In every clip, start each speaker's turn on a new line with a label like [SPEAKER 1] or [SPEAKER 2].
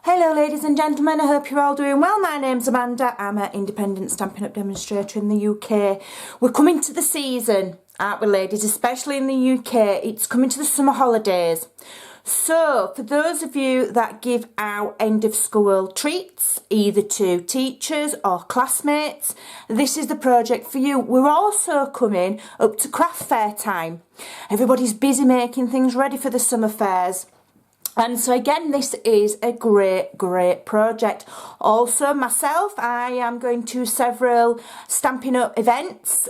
[SPEAKER 1] Hello ladies and gentlemen, I hope you're all doing well. My name's Amanda, I'm an independent Stampin' Up demonstrator in the UK. We're coming to the season, aren't we ladies, especially in the UK. It's coming to the summer holidays. So for those of you that give out end of school treats, either to teachers or classmates, this is the project for you. We're also coming up to craft fair time. Everybody's busy making things ready for the summer fairs. And so again, this is a great project. Also myself, I am going to several Stampin' Up events,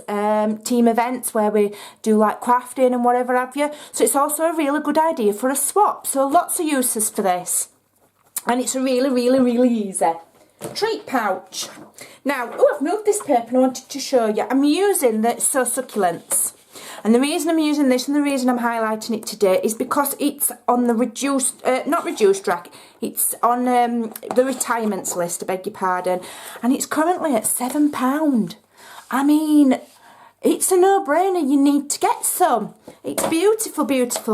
[SPEAKER 1] team events where we do like crafting and whatever have you. So it's also a really good idea for a swap. So lots of uses for this. And it's a really easy treat pouch. Now, I've moved this paper and I wanted to show you. I'm using the So Succulents. And the reason I'm using this and the reason I'm highlighting it today is because it's on the not reduced rack, it's on the retirements list, I beg your pardon, and it's currently at £7. I mean, it's a no-brainer, you need to get some. It's beautiful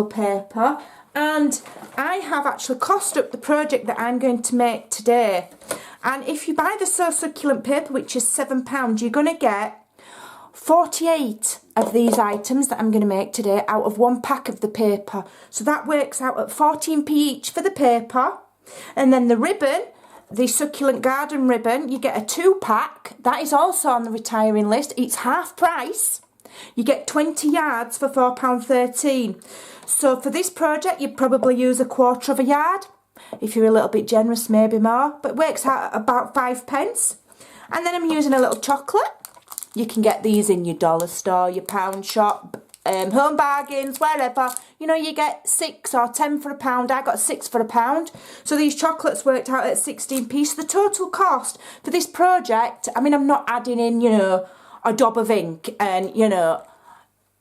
[SPEAKER 1] paper, and I have actually cost up the project that I'm going to make today. And if you buy the So Succulent paper, which is £7, you're going to get 48 of these items that I'm going to make today out of one pack of the paper. So that works out at 14p each for the paper. And then the ribbon, the Succulent Garden ribbon, you get a 2-pack. That is also on the retiring list. It's half price. You get 20 yards for £4.13. So for this project, you'd probably use 1/4 of a yard. If you're a little bit generous, maybe more. But it works out at about 5p. And then I'm using a little chocolate. You can get these in your dollar store, your pound shop, home bargains, wherever. You know, you get 6 or 10 for £1. I got 6 for £1. So these chocolates worked out at 16p. So the total cost for this project, I mean, I'm not adding in, you know, a daub of ink and, you know,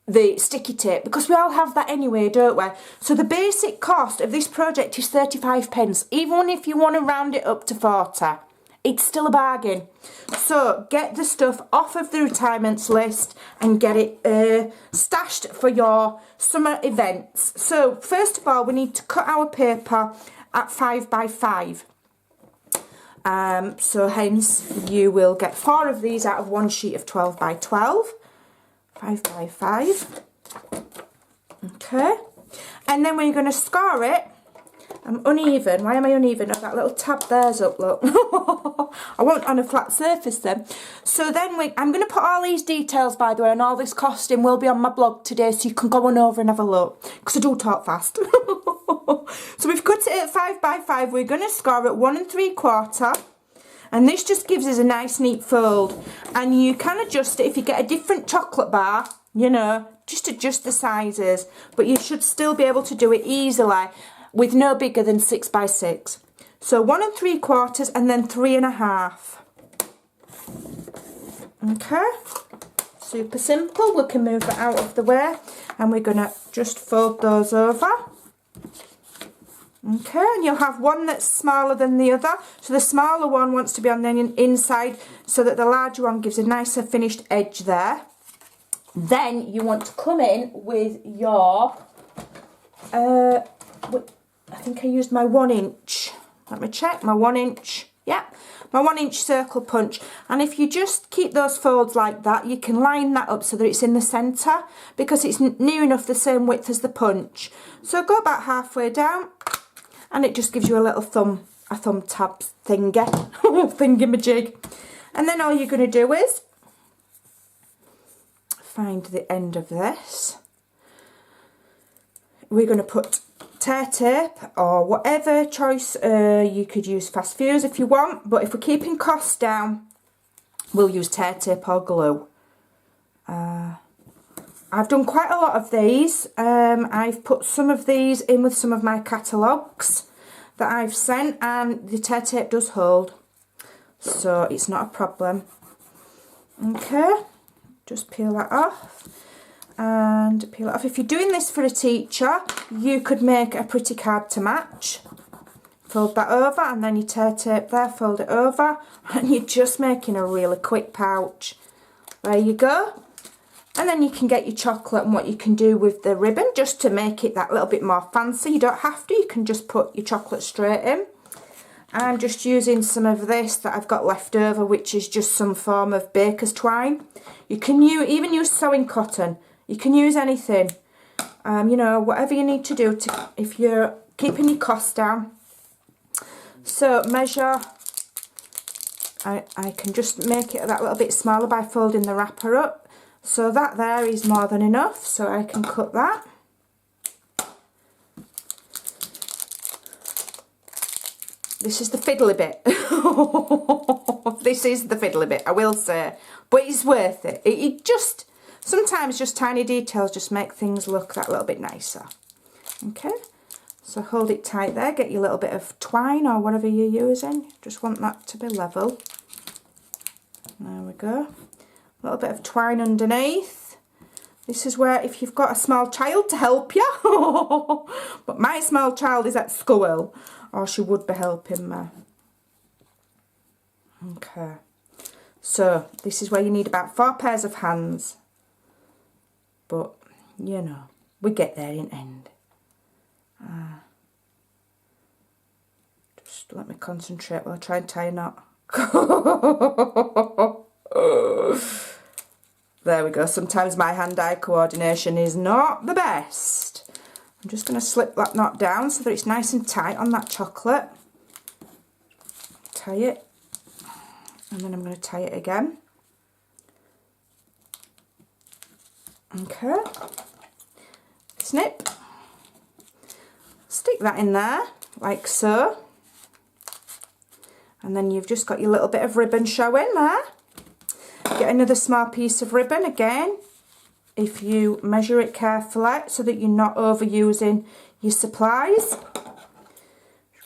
[SPEAKER 1] the sticky tape, because we all have that anyway, don't we? So the basic cost of this project is 35p, even if you want to round it up to 40. It's still a bargain. So get the stuff off of the retirements list and get it stashed for your summer events. So first of all, we need to cut our paper at 5 by 5. So hence you will get 4 of these out of one sheet of 12 by 12. 5 by 5. Okay. And then we're going to score it. I'm uneven. Why am I uneven? Oh, that little tab there's up, look. I want on a flat surface then. So then I'm going to put all these details, by the way, and all this costing will be on my blog today, so you can go on over and have a look, because I do talk fast. So we've cut it at 5 by 5. We're going to score at 1 3/4. And this just gives us a nice neat fold. And you can adjust it if you get a different chocolate bar, you know, just adjust the sizes. But you should still be able to do it easily with no bigger than 6 by 6. So 1 3/4 and then 3 1/2. Okay, super simple. We can move that out of the way and we're going to just fold those over. Okay, and you'll have one that's smaller than the other. So the smaller one wants to be on the inside so that the larger one gives a nicer finished edge there. Then you want to come in with your I think I used my 1 inch. Let me check, my 1 inch. Yeah, my 1 inch circle punch. And if you just keep those folds like that, you can line that up so that it's in the centre, because it's near enough the same width as the punch. So go about halfway down, and it just gives you a little thumb tab thingamajig. And then all you're going to do is find the end of this. We're going to put tear tape or whatever choice. You could use fast fuse if you want, but if we're keeping costs down, we'll use tear tape or glue. I've done quite a lot of these. I've put some of these in with some of my catalogues that I've sent, and the tear tape does hold, so it's not a problem. Okay, just peel that off. And peel it off. If you're doing this for a teacher, you could make a pretty card to match. Fold that over and then you tear tape there, fold it over, and you're just making a really quick pouch. There you go. And then you can get your chocolate and what you can do with the ribbon just to make it that little bit more fancy. You don't have to, you can just put your chocolate straight in. I'm just using some of this that I've got left over, which is just some form of baker's twine. You can even use sewing cotton. You can use anything. You know, whatever you need to do to, if you're keeping your costs down. So measure, I can just make it that little bit smaller by folding the wrapper up. So that there is more than enough, so I can cut that. This is the fiddly bit. This is the fiddly bit, I will say. But it's worth it. It just, sometimes just tiny details just make things look that little bit nicer. Okay, so hold it tight there. Get your little bit of twine or whatever you're using. Just want that to be level. There we go. A little bit of twine underneath. This is where, if you've got a small child to help you, but my small child is at school, or she would be helping me. Okay, so this is where you need about 4 pairs of hands, but you know, we get there in the end. Just let me concentrate while I try and tie a knot. There we go. Sometimes my hand-eye coordination is not the best. I'm just going to slip that knot down so that it's nice and tight on that chocolate. Tie it. And then I'm going to tie it again. Okay. Snip. Stick that in there, like so. And then you've just got your little bit of ribbon showing there. Get another small piece of ribbon again, if you measure it carefully so that you're not overusing your supplies.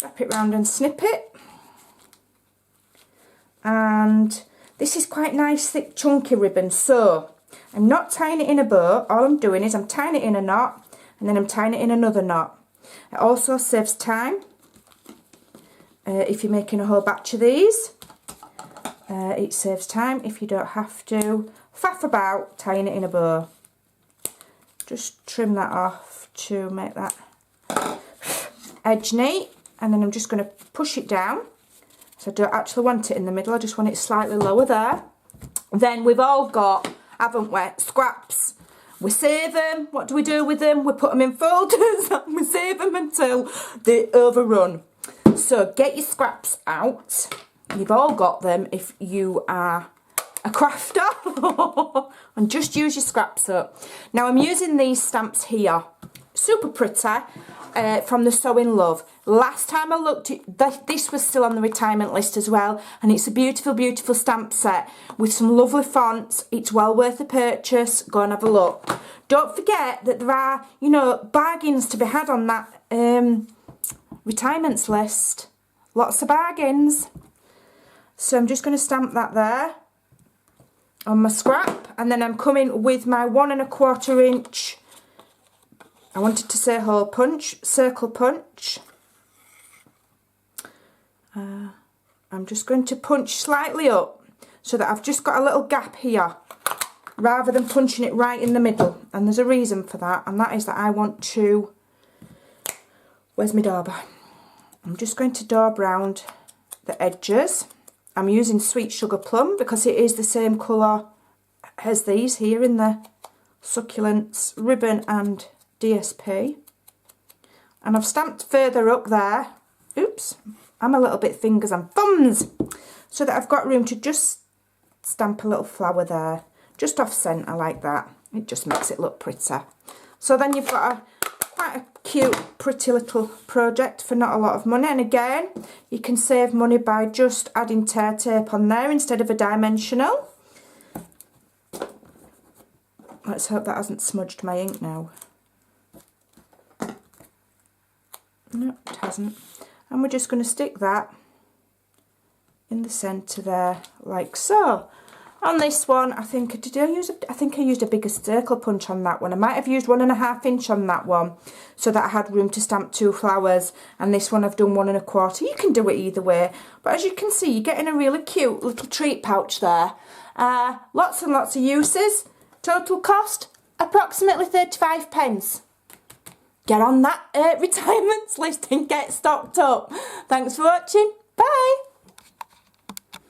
[SPEAKER 1] Wrap it round and snip it. And this is quite nice, thick, chunky ribbon, so I'm not tying it in a bow. All I'm doing is I'm tying it in a knot, and then I'm tying it in another knot. It also saves time if you're making a whole batch of these. It saves time if you don't have to faff about tying it in a bow. Just trim that off to make that edge neat, and then I'm just going to push it down. So I don't actually want it in the middle, I just want it slightly lower there. Then we've all got, haven't we, scraps. We save them. What do we do with them? We put them in folders and we save them until they overrun. So get your scraps out. You've all got them if you are a crafter. And just use your scraps up. Now I'm using these stamps here. Super pretty. From the Sewing Love. Last time I looked, this was still on the retirement list as well, and it's a beautiful, beautiful stamp set with some lovely fonts. It's well worth a purchase. Go and have a look. Don't forget that there are, you know, bargains to be had on that retirements list. Lots of bargains. So I'm just going to stamp that there on my scrap, and then I'm coming with my 1 1/4 inch. I wanted to say hole punch, circle punch. I'm just going to punch slightly up so that I've just got a little gap here rather than punching it right in the middle. And there's a reason for that, and that is that I want to, where's my dauber? I'm just going to daub round the edges. I'm using Sweet Sugar Plum because it is the same colour as these here in the Succulents ribbon and DSP, and I've stamped further up there. Oops, I'm a little bit fingers and thumbs, so that I've got room to just stamp a little flower there, just off centre like that. It just makes it look pretty. So then you've got quite a cute, pretty little project for not a lot of money. And again, you can save money by just adding tear tape on there instead of a dimensional. Let's hope that hasn't smudged my ink now. No, it hasn't. And we're just going to stick that in the centre there, like so. On this one, I think I used a bigger circle punch on that one. I might have used 1 1/2 inch on that one, so that I had room to stamp 2 flowers. And this one I've done 1 1/4. You can do it either way, but as you can see, you're getting a really cute little treat pouch there. Lots and lots of uses. Total cost approximately 35p. Get on that retirements list and get stocked up. Thanks for watching. Bye.